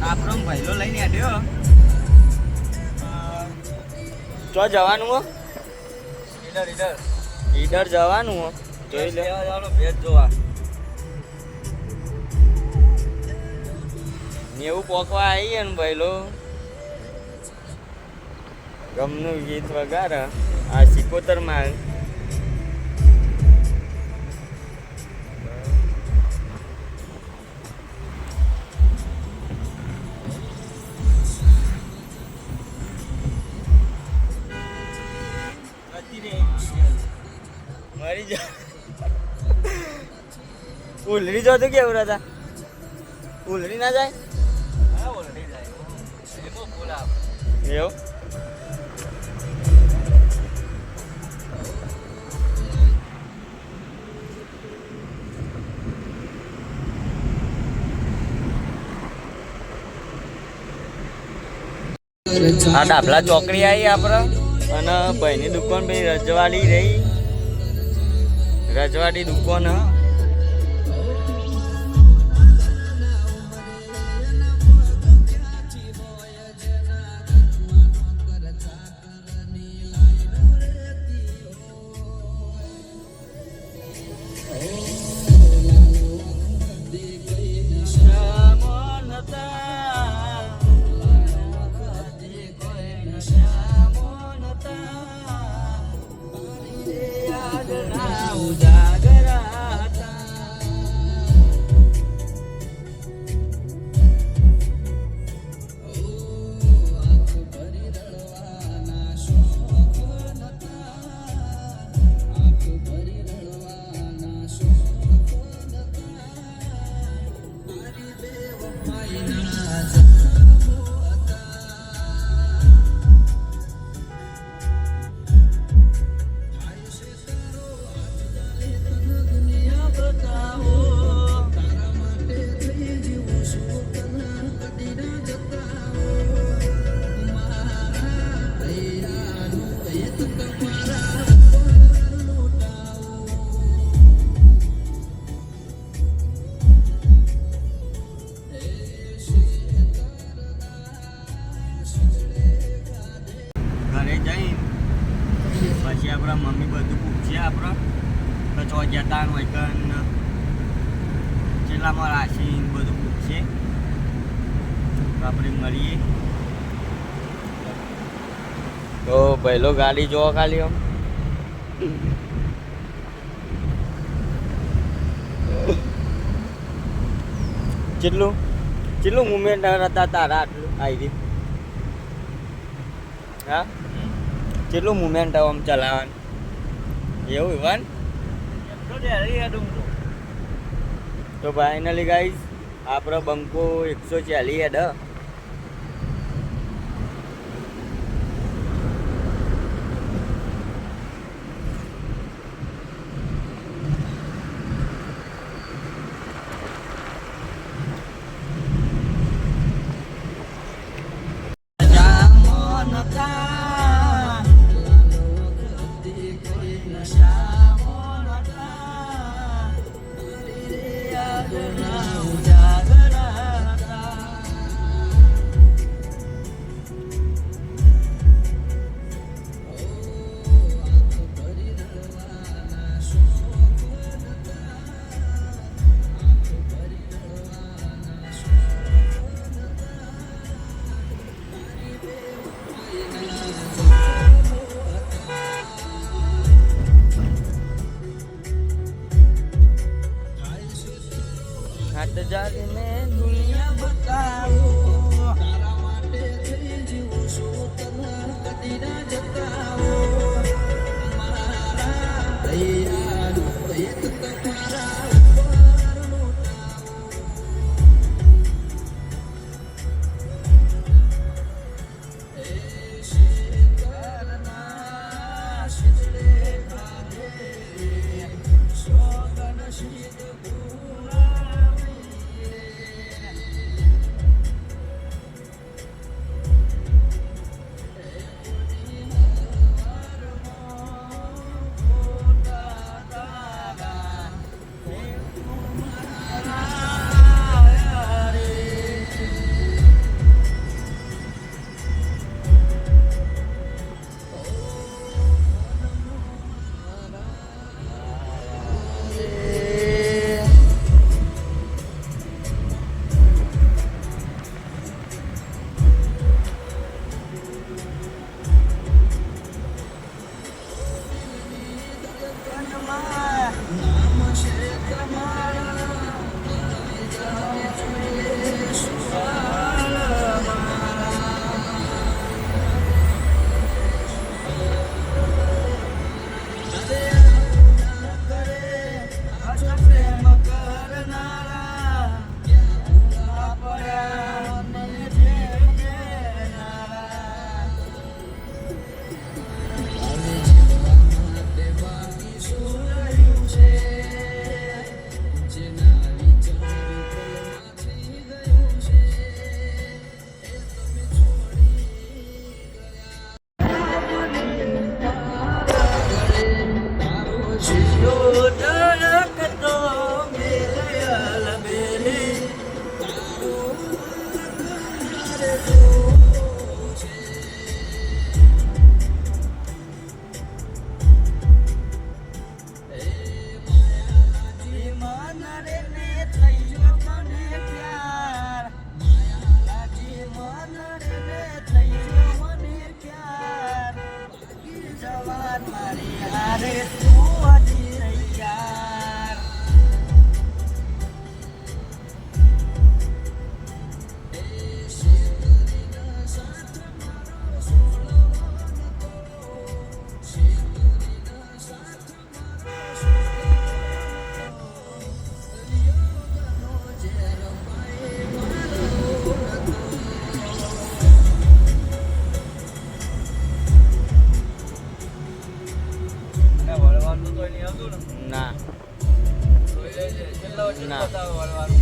આપણો ભાઈલો લઈને આડ્યો તો જવાનું હો ઈડર જવાનું હો જોઈ લે ભેટ જોવા નેવું પોકવા આવીએ ને ભાઈલો ગમનું ગીત વગાડે આ 77 માં મરી જા ઉલરી જો તો કેવું હતા ઉલરી ના જાય એવું આ ડાભલા ચોકડી આવી આપણે અને ભાઈની દુકાન ભાઈ રજવાડી રહી રજવાડી દુકાન પછી આપણા મમ્મી બધું પૂછશે આપણે તો ચો જતા હોય કન કેટલામાં રાશી બધું પૂછશે આપણે મળીએ તો પહેલો ગાડી જોવો ખાલી આમ કેટલું મુમેન્ટ હતા તારા આટલું આવી હા કેટલું મુમેન્ટ આમ ચલાવવાનું એવું ઇવન તો ફાઇનલી ગાઈઝ આપણો બંકો 140 હેડ વાંધો તો નહીં આવતું ને? ના તો એ છેલ્લા વચ્ચે ના. બતાવો વળવાનું.